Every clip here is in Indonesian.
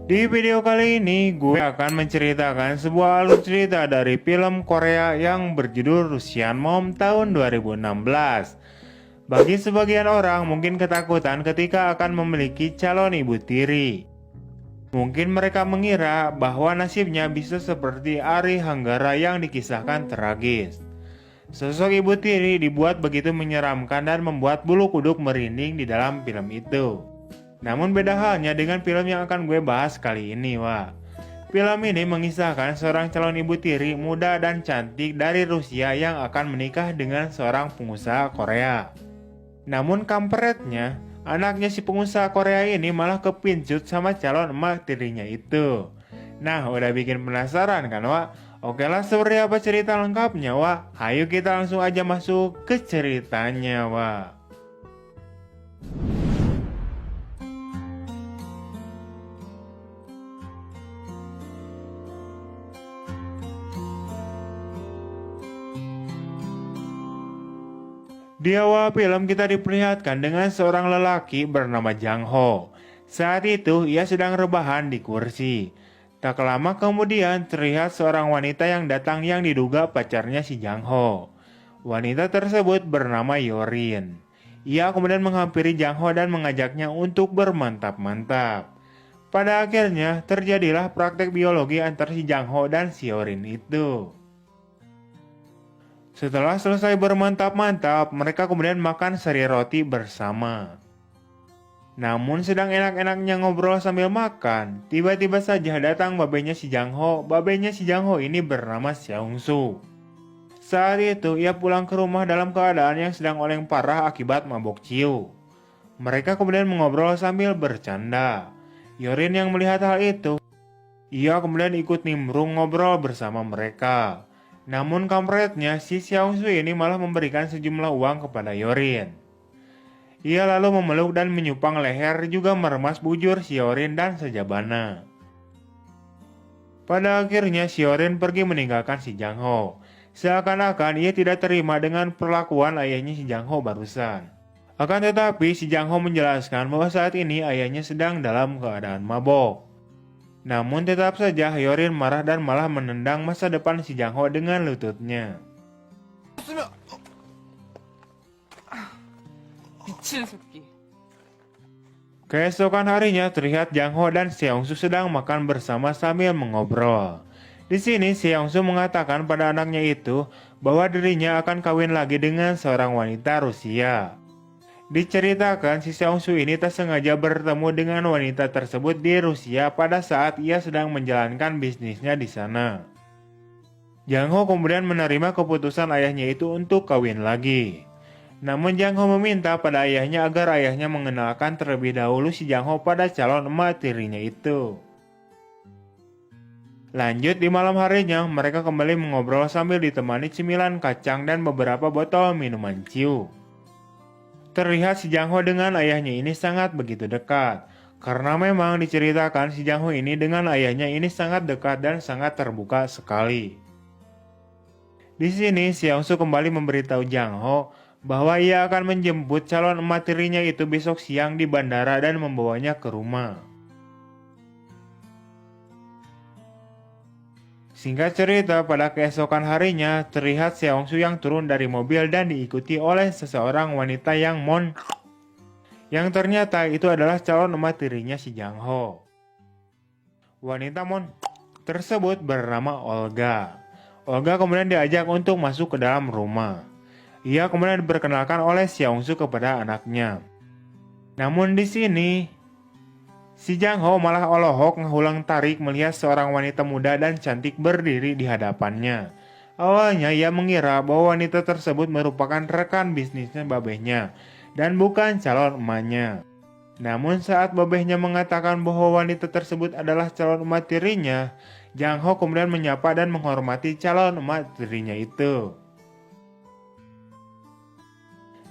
Di video kali ini gue akan menceritakan sebuah alur cerita dari film Korea yang berjudul Russian Mom tahun 2016. Bagi sebagian orang mungkin ketakutan ketika akan memiliki calon ibu tiri. Mungkin mereka mengira bahwa nasibnya bisa seperti Ari Hanggara yang dikisahkan tragis. Sosok ibu tiri dibuat begitu menyeramkan dan membuat bulu kuduk merinding di dalam film itu. Namun beda halnya dengan film yang akan gue bahas kali ini, wah. Film ini mengisahkan seorang calon ibu tiri muda dan cantik dari Rusia yang akan menikah dengan seorang pengusaha Korea. Namun kampretnya, anaknya si pengusaha Korea ini malah kepincut sama calon emak tirinya itu. Nah, udah bikin penasaran kan, Wak? Oke lah, seperti apa cerita lengkapnya, Wak? Ayo kita langsung aja masuk ke ceritanya, Wak. Di awal film kita diperlihatkan dengan seorang lelaki bernama Jang Ho. Saat itu ia sedang rebahan di kursi. Tak lama kemudian terlihat seorang wanita yang datang yang diduga pacarnya si Jang Ho. Wanita tersebut bernama Yorin. Ia kemudian menghampiri Jang Ho dan mengajaknya untuk bermantap-mantap. Pada akhirnya terjadilah praktek biologi antara si Jang Ho dan si Yorin itu. Setelah selesai bermantap-mantap, mereka kemudian makan seri roti bersama. Namun sedang enak-enaknya ngobrol sambil makan, tiba-tiba saja datang babenya si Jang Ho. Babenya si Jang Ho ini bernama Seong Su. Saat itu ia pulang ke rumah dalam keadaan yang sedang oleng parah akibat mabok ciu. Mereka kemudian mengobrol sambil bercanda. Yorin yang melihat hal itu, ia kemudian ikut nimbrung ngobrol bersama mereka. Namun kampretnya si Xiao Sui ini malah memberikan sejumlah uang kepada Yorin. Ia lalu memeluk dan menyupang leher juga meremas bujur si Yorin dan sejabana. Pada akhirnya si Yorin pergi meninggalkan si Jang Ho. Seakan-akan ia tidak terima dengan perlakuan ayahnya si Jang Ho barusan. Akan tetapi si Jang Ho menjelaskan bahwa saat ini ayahnya sedang dalam keadaan mabok. Namun tetap saja Yorin marah dan malah menendang masa depan si Jang Ho dengan lututnya. 미친 새끼. Keesokan harinya terlihat Jang Ho dan Seong Su sedang makan bersama sambil mengobrol. Di sini Seong Su mengatakan pada anaknya itu bahwa dirinya akan kawin lagi dengan seorang wanita Rusia. Diceritakan si Seong Su ini tak sengaja bertemu dengan wanita tersebut di Rusia pada saat ia sedang menjalankan bisnisnya di sana. Jang Ho kemudian menerima keputusan ayahnya itu untuk kawin lagi. Namun Jang Ho meminta pada ayahnya agar ayahnya mengenalkan terlebih dahulu si Jang Ho pada calon emak tirinya itu. Lanjut di malam harinya, mereka kembali mengobrol sambil ditemani cemilan kacang dan beberapa botol minuman ciu. Terlihat si Jang Ho dengan ayahnya ini sangat begitu dekat. Karena memang diceritakan si Jang Ho ini dengan ayahnya ini sangat dekat dan sangat terbuka sekali. Di sini Seong Su kembali memberitahu Jang Ho bahwa ia akan menjemput calon emak tirinya itu besok siang di bandara dan membawanya ke rumah. Singkat cerita, pada keesokan harinya terlihat Seong Su yang turun dari mobil dan diikuti oleh seseorang wanita yang ternyata itu adalah calon emak tirinya si Jang Ho. Wanita tersebut bernama Olga. Olga kemudian diajak untuk masuk ke dalam rumah. Ia kemudian diperkenalkan oleh Seong Su kepada anaknya. Namun di sini si Jang Ho malah olohok ngulang tarik melihat seorang wanita muda dan cantik berdiri di hadapannya. Awalnya ia mengira bahwa wanita tersebut merupakan rekan bisnisnya babehnya dan bukan calon emaknya. Namun saat babehnya mengatakan bahwa wanita tersebut adalah calon emak tirinya, Jang Ho kemudian menyapa dan menghormati calon emak tirinya itu.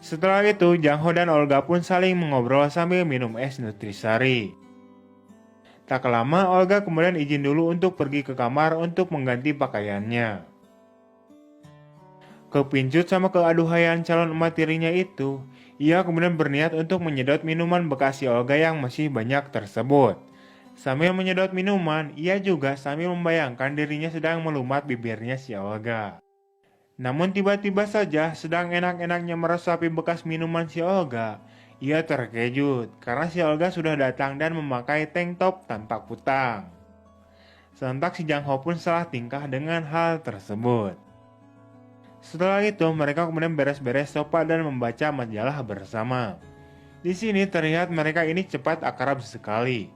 Setelah itu, Jang Ho dan Olga pun saling mengobrol sambil minum es nutrisari. Tak lama, Olga kemudian izin dulu untuk pergi ke kamar untuk mengganti pakaiannya. Kepincut sama keaduhaian calon emak tirinya itu, ia kemudian berniat untuk menyedot minuman bekas si Olga yang masih banyak tersebut. Sambil menyedot minuman, ia juga sambil membayangkan dirinya sedang melumat bibirnya si Olga. Namun tiba-tiba saja sedang enak-enaknya meresapi bekas minuman si Olga, ia terkejut karena si Olga sudah datang dan memakai tank top tanpa kutang. Sontak si Jang Ho pun salah tingkah dengan hal tersebut. Setelah itu mereka kemudian beres-beres sofa dan membaca majalah bersama. Di sini terlihat mereka ini cepat akrab sekali.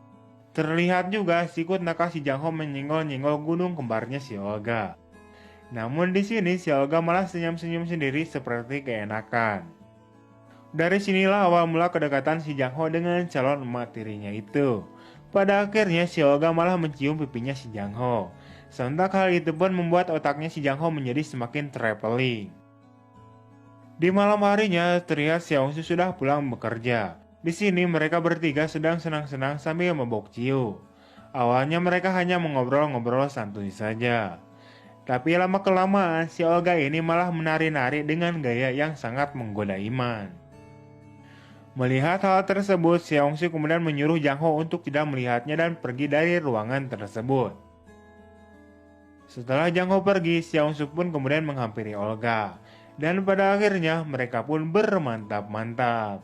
Terlihat juga sikut nakal si Jang Ho menyenggol-nyenggol gunung kembarnya si Olga. Namun di sini si Olga malah senyum-senyum sendiri seperti keenakan. Dari sinilah awal mula kedekatan si Jang Ho dengan calon emak tirinya itu. Pada akhirnya si Olga malah mencium pipinya si Jang Ho. Sontak hal itu pun membuat otaknya si Jang Ho menjadi semakin traveling. Di malam harinya terlihat Seongsu sudah pulang bekerja. Di sini mereka bertiga sedang senang-senang sambil mabok ciu. Awalnya mereka hanya mengobrol-ngobrol santuy saja. Tapi lama-kelamaan si Olga ini malah menari-nari dengan gaya yang sangat menggoda iman. Melihat hal tersebut, Seongsu kemudian menyuruh Jang Ho untuk tidak melihatnya dan pergi dari ruangan tersebut. Setelah Jang Ho pergi, Seongsu pun kemudian menghampiri Olga. Dan pada akhirnya mereka pun bermantap-mantap.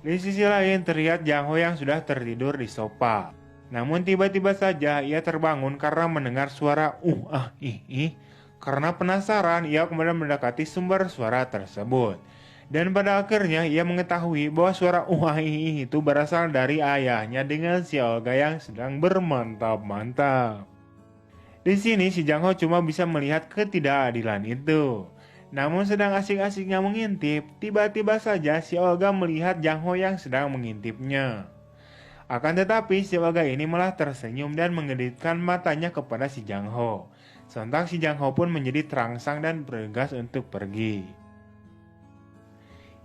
Di sisi lain terlihat Jang Ho yang sudah tertidur di sofa. Namun tiba-tiba saja ia terbangun karena mendengar suara ih. Karena penasaran ia kemudian mendekati sumber suara tersebut. Dan pada akhirnya ia mengetahui bahwa suara ih itu berasal dari ayahnya dengan si Olga yang sedang bermantap-mantap. Di sini si Jang Ho cuma bisa melihat ketidakadilan itu. Namun sedang asik-asiknya mengintip, tiba-tiba saja si Olga melihat Jang Ho yang sedang mengintipnya. Akan tetapi si Olga ini malah tersenyum dan mengedipkan matanya kepada si Jang Ho. Sontak si Jang Ho pun menjadi terangsang dan bergegas untuk pergi.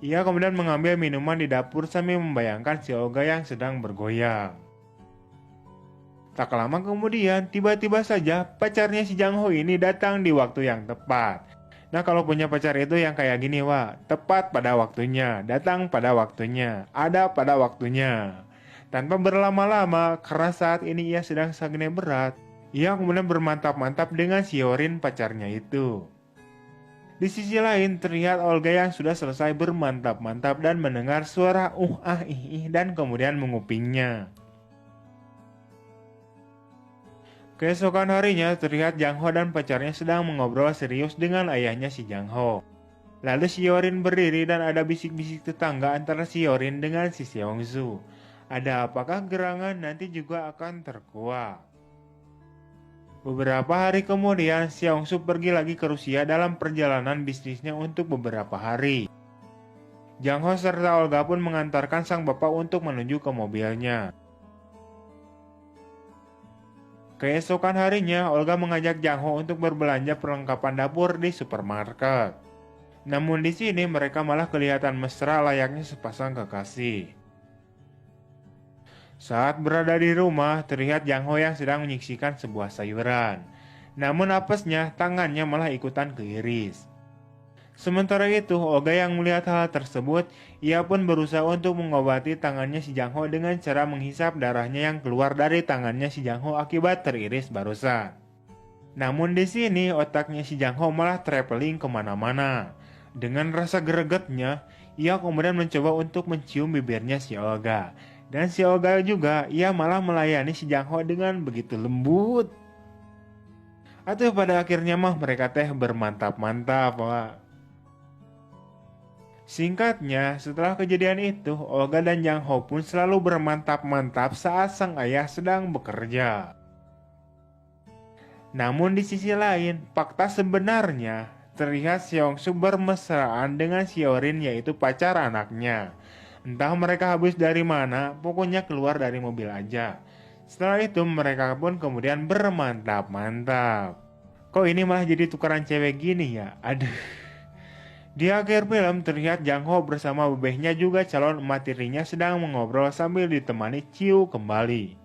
Ia kemudian mengambil minuman di dapur sambil membayangkan si Olga yang sedang bergoyang. Tak lama kemudian, tiba-tiba saja pacarnya si Jang Ho ini datang di waktu yang tepat. Nah, kalau punya pacar itu yang kayak gini, wah, tepat pada waktunya, datang pada waktunya, ada pada waktunya. Tanpa berlama-lama, karena saat ini ia sedang sangat berat, ia kemudian bermantap-mantap dengan si Hyorin pacarnya itu. Di sisi lain, terlihat Olga yang sudah selesai bermantap-mantap dan mendengar suara ih dan kemudian mengupingnya. Keesokan harinya terlihat Jang Ho dan pacarnya sedang mengobrol serius dengan ayahnya si Jang Ho. Lalu si Hyorin berdiri dan ada bisik-bisik tetangga antara si Hyorin dengan si Seongsu. Ada apakah gerangan nanti juga akan terkuak. Beberapa hari kemudian Seongsu pergi lagi ke Rusia dalam perjalanan bisnisnya untuk beberapa hari. Jang Ho serta Olga pun mengantarkan sang bapak untuk menuju ke mobilnya. Keesokan harinya, Olga mengajak Jang Ho untuk berbelanja perlengkapan dapur di supermarket. Namun di sini mereka malah kelihatan mesra layaknya sepasang kekasih. Saat berada di rumah, terlihat Jang Ho yang sedang menyiksikan sebuah sayuran. Namun apesnya, tangannya malah ikutan keiris. Sementara itu, Olga yang melihat hal tersebut, ia pun berusaha untuk mengobati tangannya si Jang Ho dengan cara menghisap darahnya yang keluar dari tangannya si Jang Ho akibat teriris barusan. Namun di sini otaknya si Jang Ho malah traveling kemana-mana. Dengan rasa gregetnya, ia kemudian mencoba untuk mencium bibirnya si Olga. Dan si Olga juga, ia malah melayani si Jang Ho dengan begitu lembut. Atau pada akhirnya mah mereka teh bermantap-mantap, Pak. Singkatnya, setelah kejadian itu, Olga dan Jang Ho pun selalu bermantap-mantap saat sang ayah sedang bekerja. Namun di sisi lain, fakta sebenarnya terlihat Seongsu bermesraan dengan si Hyorin yaitu pacar anaknya. Entah mereka habis dari mana, pokoknya keluar dari mobil aja. Setelah itu mereka pun kemudian bermantap-mantap. Kok ini malah jadi tukaran cewek gini ya? Aduh. Di akhir film terlihat Jang Ho bersama bebehnya juga calon emak tirinya sedang mengobrol sambil ditemani ciu kembali.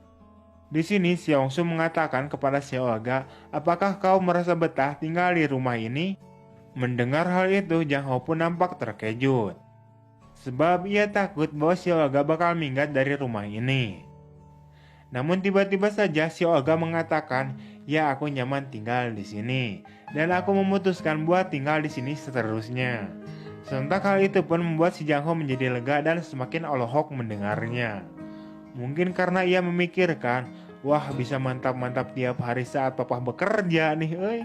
Di sini Seongsu mengatakan kepada si Olga, apakah kau merasa betah tinggal di rumah ini? Mendengar hal itu Jang Ho pun nampak terkejut. Sebab ia takut bahwa si Olga bakal minggat dari rumah ini. Namun tiba-tiba saja si Olga mengatakan, "Ya, aku nyaman tinggal di sini dan aku memutuskan buat tinggal di sini seterusnya." Sontak hal itu pun membuat si Jang Ho menjadi lega dan semakin Olohok mendengarnya. Mungkin karena ia memikirkan, wah bisa mantap-mantap tiap hari saat papa bekerja nih,